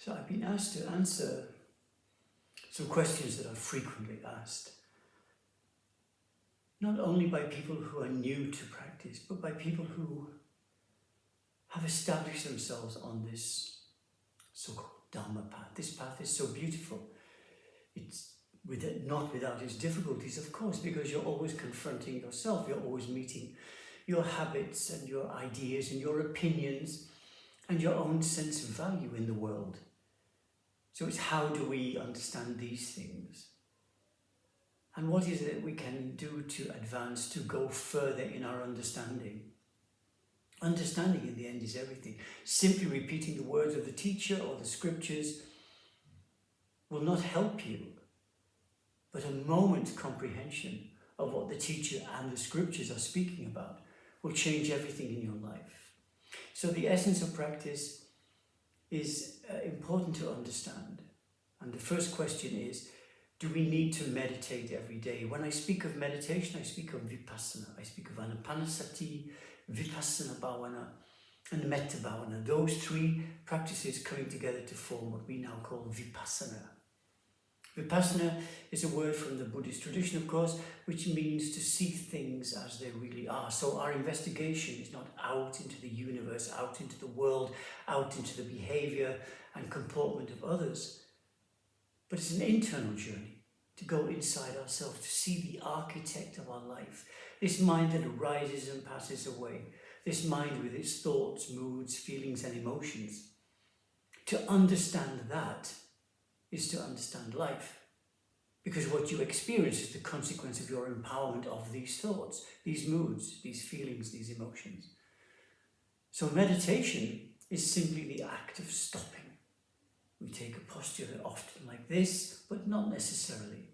So I've been asked to answer some questions that are frequently asked, not only by people who are new to practice, but by people who have established themselves on this so-called Dharma path. This path is so beautiful. It's not without its difficulties, of course, because you're always confronting yourself. You're always meeting your habits and your ideas and your opinions and your own sense of value in the world. So it's how do we understand these things? And what is it we can do to advance, to go further in our understanding? Understanding in the end is everything. Simply repeating the words of the teacher or the scriptures will not help you, but a moment's comprehension of what the teacher and the scriptures are speaking about will change everything in your life. So the essence of practice is important to understand. And the first question is, do we need to meditate every day? When I speak of meditation, I speak of vipassana. I speak of anapanasati, vipassana bhavana, and metta bhavana. Those three practices coming together to form what we now call vipassana. Vipassana is a word from the Buddhist tradition, of course, which means to see things as they really are. So our investigation is not out into the universe, out into the world, out into the behavior and comportment of others, but it's an internal journey to go inside ourselves, to see the architect of our life, this mind that arises and passes away, this mind with its thoughts, moods, feelings and emotions. To understand that is to understand life, because what you experience is the consequence of your empowerment of these thoughts, these moods, these feelings, these emotions. So meditation is simply the act of stopping. We take a posture often like this, but not necessarily.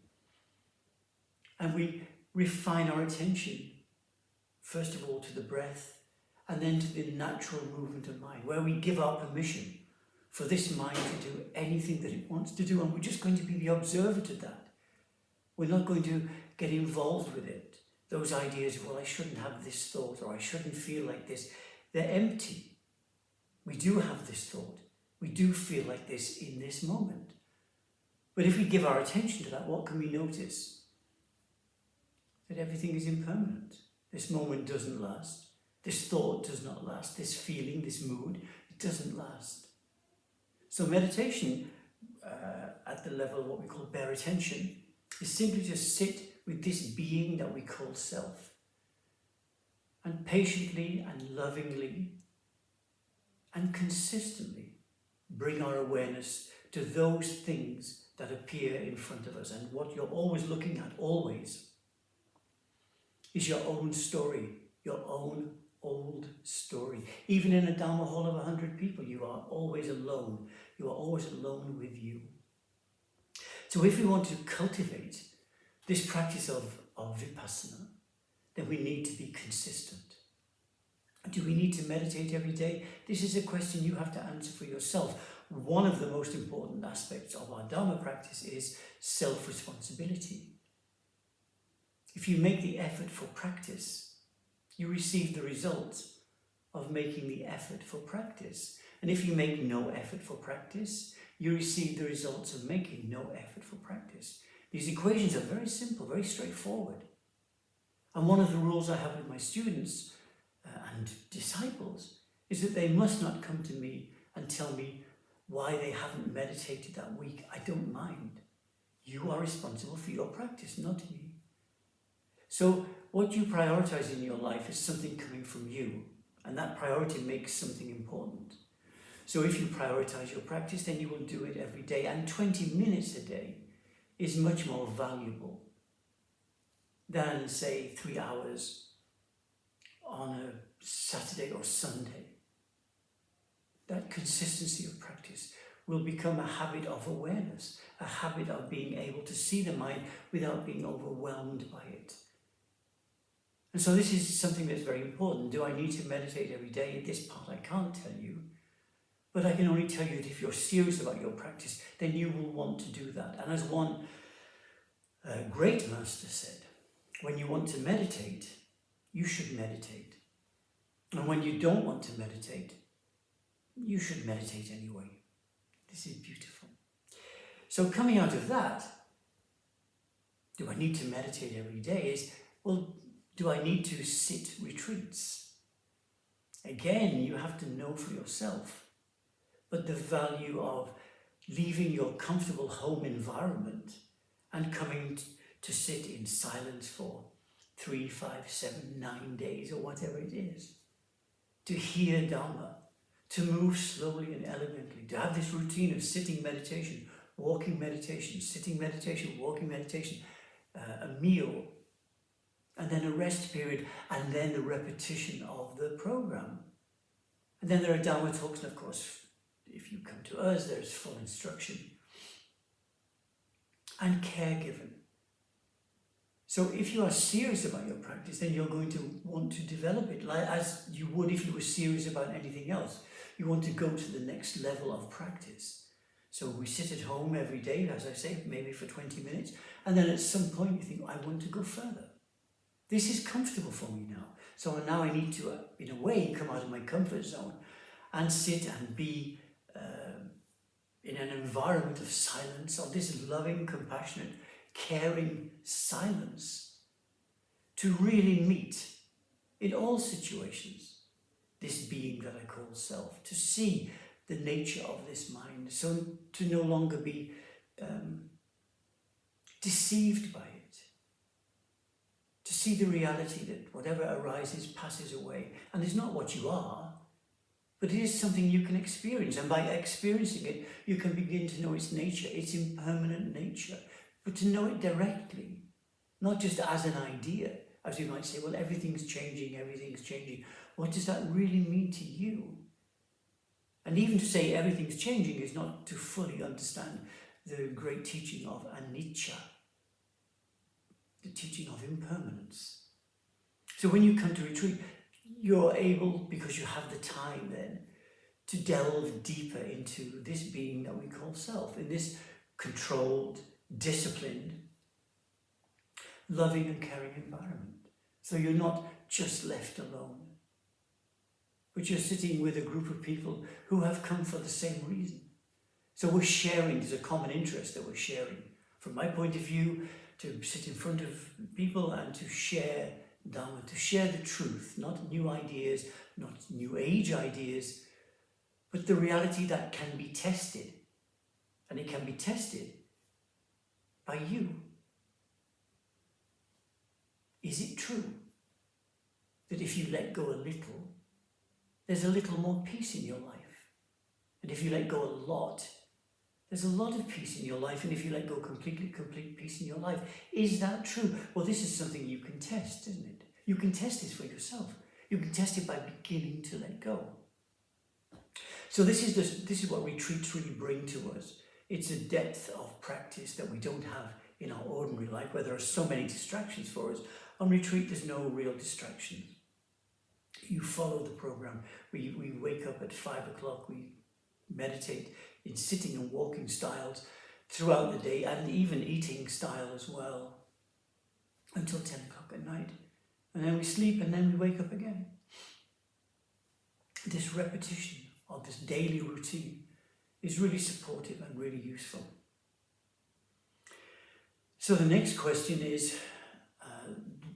And we refine our attention, first of all to the breath, and then to the natural movement of mind, where we give our permission for this mind to do anything that it wants to do, and we're just going to be the observer to that. We're not going to get involved with it. Those ideas, well, I shouldn't have this thought, or I shouldn't feel like this, they're empty. We do have this thought. We do feel like this in this moment. But if we give our attention to that, what can we notice? That everything is impermanent. This moment doesn't last. This thought does not last. This feeling, this mood, it doesn't last. So meditation, at the level of what we call bare attention, is simply to sit with this being that we call self, and patiently and lovingly and consistently bring our awareness to those things that appear in front of us. And what you're always looking at, always, is your own story, your own old story. Even in a Dharma hall of 100 people, you are always alone. You are always alone with you. So if we want to cultivate this practice of vipassana, then we need to be consistent. Do we need to meditate every day? This is a question you have to answer for yourself. One of the most important aspects of our Dharma practice is self-responsibility. If you make the effort for practice, you receive the results of making the effort for practice. And if you make no effort for practice, you receive the results of making no effort for practice. These equations are very simple, very straightforward. And one of the rules I have with my students and disciples is that they must not come to me and tell me why they haven't meditated that week. I don't mind. You are responsible for your practice, not me. So what you prioritize in your life is something coming from you, and that priority makes something important. So if you prioritize your practice, then you will do it every day, and 20 minutes a day is much more valuable than, say, 3 hours on a Saturday or Sunday. That consistency of practice will become a habit of awareness, a habit of being able to see the mind without being overwhelmed by it. And so this is something that's very important. Do I need to meditate every day? In this part I can't tell you, but I can only tell you that if you're serious about your practice, then you will want to do that. And as one great master said, when you want to meditate, you should meditate. And when you don't want to meditate, you should meditate anyway. This is beautiful. So coming out of that, do I need to meditate every day? Well, do I need to sit retreats? Again, you have to know for yourself. But the value of leaving your comfortable home environment and coming to sit in silence for 3, 5, 7, 9 days or whatever it is. To hear Dhamma, to move slowly and elegantly, to have this routine of sitting meditation, walking meditation, sitting meditation, walking meditation, a meal, and then a rest period, and then the repetition of the program. And then there are Dhamma talks, and of course, if you come to us, there's full instruction. And care given. So if you are serious about your practice, then you're going to want to develop it, like as you would if you were serious about anything else. You want to go to the next level of practice. So we sit at home every day, as I say, maybe for 20 minutes, and then at some point you think, I want to go further. This is comfortable for me now. So now I need to, in a way, come out of my comfort zone and sit and be in an environment of silence, of this loving, compassionate, caring silence, to really meet, in all situations, this being that I call self, to see the nature of this mind, so to no longer be deceived by it, to see the reality that whatever arises passes away, and is not what you are, but it is something you can experience, and by experiencing it, you can begin to know its nature, its impermanent nature, but to know it directly, not just as an idea, as we might say, well, everything's changing. What does that really mean to you? And even to say everything's changing is not to fully understand the great teaching of anicca, the teaching of impermanence. So when you come to retreat, you're able, because you have the time then, to delve deeper into this being that we call self, in this controlled, disciplined, loving and caring environment. So you're not just left alone, but you're sitting with a group of people who have come for the same reason. So we're sharing, there's a common interest that we're sharing. From my point of view, to sit in front of people and to share Dhamma, to share the truth, not new ideas, not new age ideas, but the reality that can be tested. And it can be tested by you. Is it true that if you let go a little, there's a little more peace in your life? And if you let go a lot, there's a lot of peace in your life. And if you let go completely, complete peace in your life. Is that true? Well, this is something you can test, isn't it? You can test this for yourself. You can test it by beginning to let go. So this is what retreats really bring to us. It's a depth of practice that we don't have in our ordinary life, where there are so many distractions for us. On retreat, there's no real distractions. You follow the program. We wake up at 5 o'clock. We meditate in sitting and walking styles throughout the day, and even eating style as well, until 10 o'clock at night. And then we sleep, and then we wake up again. This repetition of this daily routine is really supportive and really useful. So the next question is,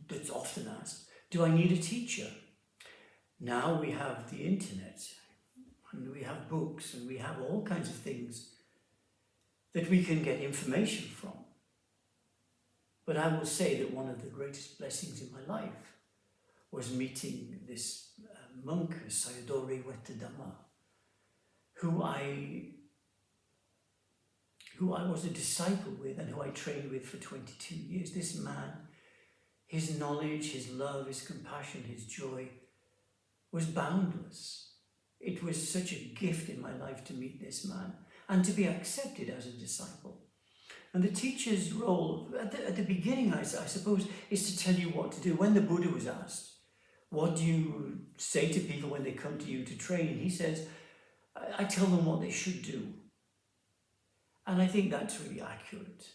that's often asked, do I need a teacher? Now we have the internet, and we have books, and we have all kinds of things that we can get information from. But I will say that one of the greatest blessings in my life was meeting this monk, Sayadaw Wettadhamma, who I was a disciple with and who I trained with for 22 years. This man, his knowledge, his love, his compassion, his joy was boundless. It was such a gift in my life to meet this man and to be accepted as a disciple. And the teacher's role, at the beginning, I suppose, is to tell you what to do. When the Buddha was asked, what do you say to people when they come to you to train? He says, I tell them what they should do. And I think that's really accurate.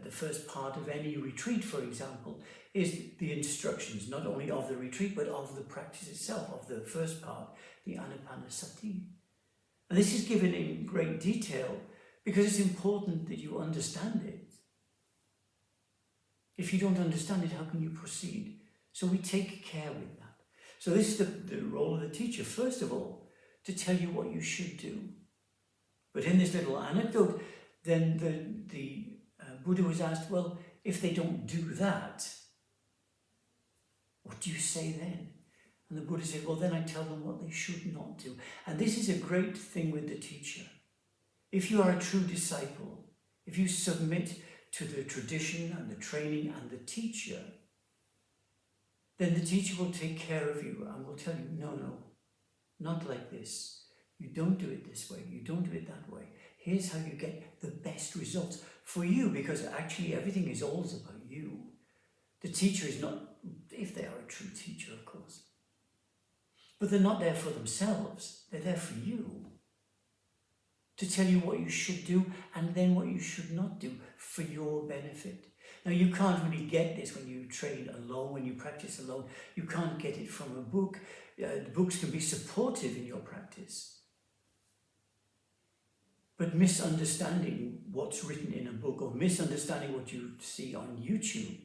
The first part of any retreat, for example, is the instructions, not only of the retreat, but of the practice itself, of the first part, the Anapanasati. And this is given in great detail because it's important that you understand it. If you don't understand it, how can you proceed? So we take care with that. So this is the role of the teacher, first of all, to tell you what you should do. But in this little anecdote, then the Buddha was asked, well, if they don't do that, what do you say then? And the Buddha said, well, then I tell them what they should not do. And this is a great thing with the teacher. If you are a true disciple, if you submit to the tradition and the training and the teacher, then the teacher will take care of you and will tell you, no, not like this. You don't do it this way. You don't do it that way. Here's how you get the best results for you, because actually everything is always about you. The teacher is not, if they are a true teacher, of course. But they're not there for themselves. They're there for you. To tell you what you should do and then what you should not do for your benefit. Now, you can't really get this when you train alone, when you practice alone. You can't get it from a book. The books can be supportive in your practice. But misunderstanding what's written in a book or misunderstanding what you see on YouTube,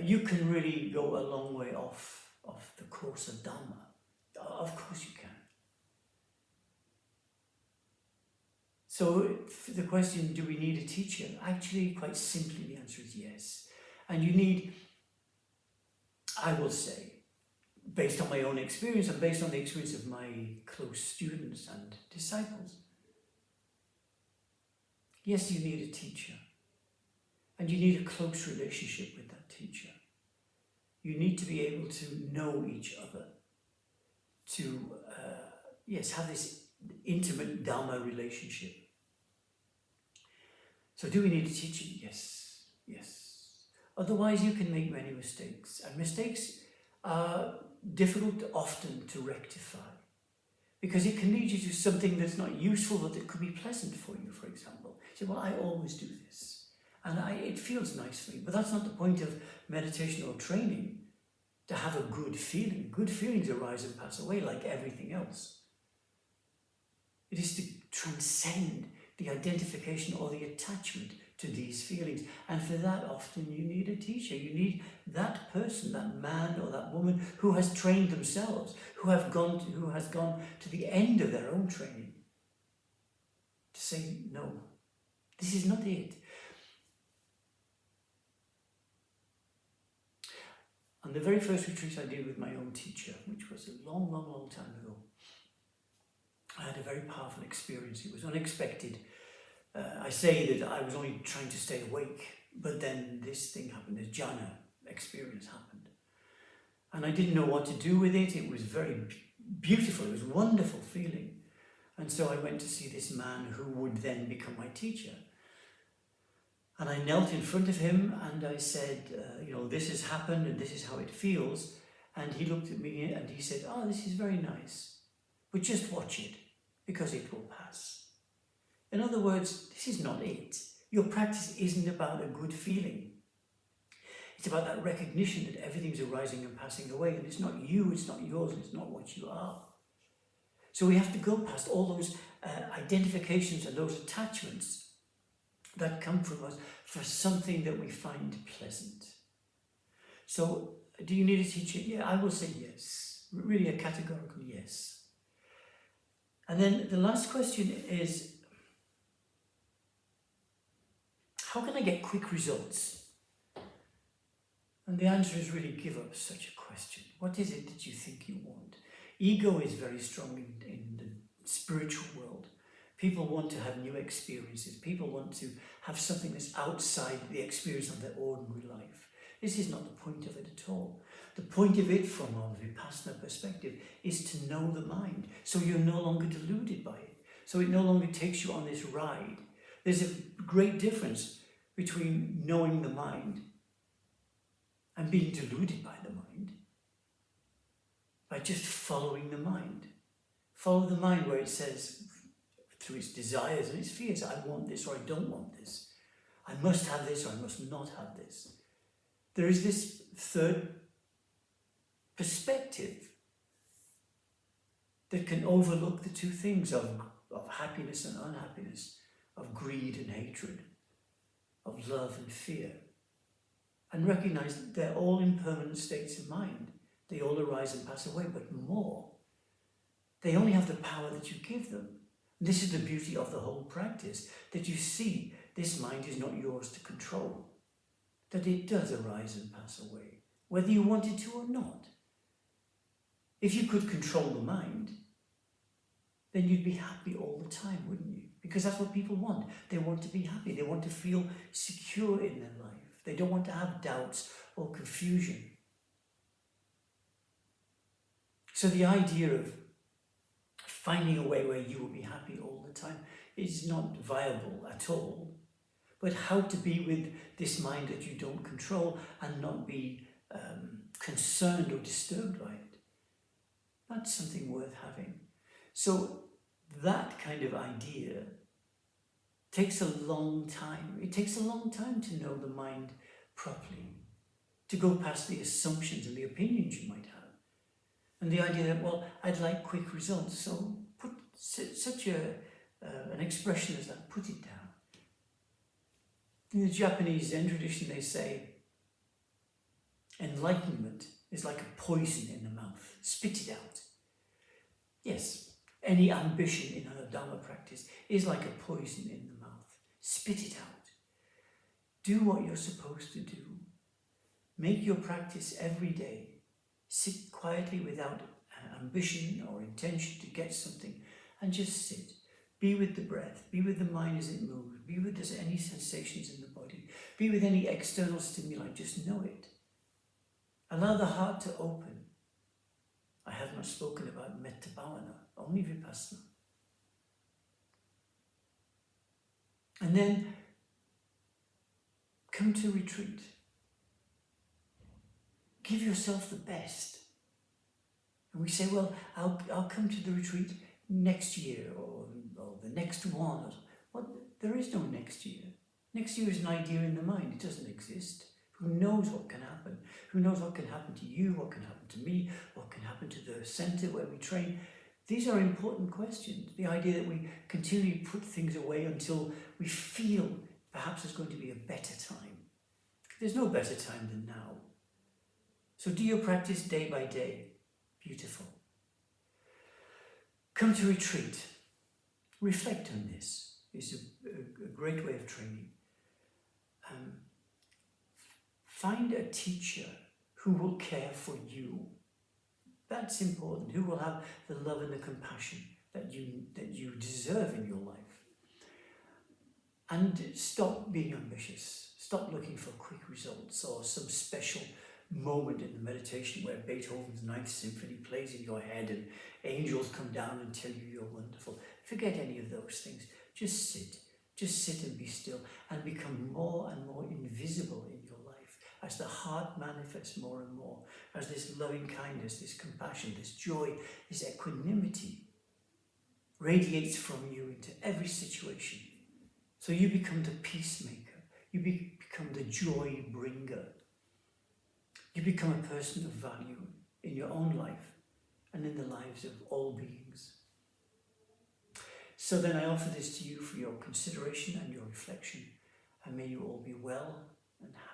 you can really go a long way off the course of Dhamma. Of course you can. So the question, do we need a teacher? Actually, quite simply, the answer is yes. And you need, I will say, based on my own experience and based on the experience of my close students and disciples, yes, you need a teacher. And you need a close relationship with that teacher. You need to be able to know each other, to, have this intimate Dhamma relationship. So do we need a teacher? Yes. Otherwise you can make many mistakes. And mistakes are difficult often to rectify because it can lead you to something that's not useful but that could be pleasant for you, for example. You say, well, I always do this and it feels nice for me. But that's not the point of meditation or training, to have a good feeling. Good feelings arise and pass away like everything else. It is to transcend the identification or the attachment to these feelings. And for that, often you need a teacher. You need that person, that man or that woman who has trained themselves, who has gone to the end of their own training, to say, no, this is not it. On the very first retreat I did with my own teacher, which was a long time ago, I had a very powerful experience. It was unexpected. I say that I was only trying to stay awake, but then this thing happened, this jhana experience happened. And I didn't know what to do with it. It was very beautiful. It was a wonderful feeling. And so I went to see this man who would then become my teacher. And I knelt in front of him and I said, this has happened and this is how it feels. And he looked at me and he said, this is very nice, but just watch it because it will pass. In other words, this is not it. Your practice isn't about a good feeling. It's about that recognition that everything's arising and passing away, and it's not you, it's not yours, and it's not what you are. So we have to go past all those identifications and those attachments that come from us for something that we find pleasant. So, do you need a teacher? Yeah, I will say yes. Really a categorical yes. And then the last question is, how can I get quick results? And the answer is really give up such a question. What is it that you think you want? Ego is very strong in the spiritual world. People want to have new experiences. People want to have something that's outside the experience of their ordinary life. This is not the point of it at all. The point of it, from a Vipassana perspective, is to know the mind. So you're no longer deluded by it. So it no longer takes you on this ride. There's a great difference between knowing the mind and being deluded by the mind. By just following the mind. Follow the mind where it says, through its desires and its fears, I want this or I don't want this. I must have this or I must not have this. There is this third perspective that can overlook the two things of of happiness and unhappiness, of greed and hatred, of love and fear. And recognize that they're all impermanent states of mind. They all arise and pass away, but more. They only have the power that you give them. This is the beauty of the whole practice, that you see this mind is not yours to control, that it does arise and pass away, whether you want it to or not. If you could control the mind, then you'd be happy all the time, wouldn't you? Because that's what people want. They want to be happy. They want to feel secure in their life. They don't want to have doubts or confusion. So the idea of finding a way where you will be happy all the time is not viable at all. But how to be with this mind that you don't control and not be concerned or disturbed by it, that's something worth having. So that kind of idea takes a long time. It takes a long time to know the mind properly, to go past the assumptions and the opinions you might have. And the idea that, well, I'd like quick results, so put such an expression as that, put it down. In the Japanese Zen tradition, they say, enlightenment is like a poison in the mouth. Spit it out. Yes, any ambition in a Dhamma practice is like a poison in the mouth. Spit it out. Do what you're supposed to do. Make your practice every day. Sit quietly without ambition or intention to get something, and just sit. Be with the breath. Be with the mind as it moves. Be with any sensations in the body. Be with any external stimuli. Just know it. Allow the heart to open. I have not spoken about metta bhavana, only vipassana. And then come to retreat. Give yourself the best. And we say, well, I'll come to the retreat next year or the next one. Well, there is no next year. Next year is an idea in the mind. It doesn't exist. Who knows what can happen? Who knows what can happen to you? What can happen to me? What can happen to the center where we train? These are important questions. The idea that we continually put things away until we feel perhaps there's going to be a better time. There's no better time than now. So do your practice day by day. Beautiful. Come to retreat. Reflect on this. It's a great way of training. Find a teacher who will care for you. That's important. Who will have the love and the compassion that you deserve in your life. And stop being ambitious. Stop looking for quick results or some special moment in the meditation where Beethoven's Ninth Symphony plays in your head and angels come down and tell you you're wonderful. Forget any of those things. Just sit. Just sit and be still and become more and more invisible in your life as the heart manifests more and more, as this loving kindness, this compassion, this joy, this equanimity radiates from you into every situation. So you become the peacemaker. You become the joy bringer. You become a person of value in your own life and in the lives of all beings. So then I offer this to you for your consideration and your reflection, and may you all be well and happy.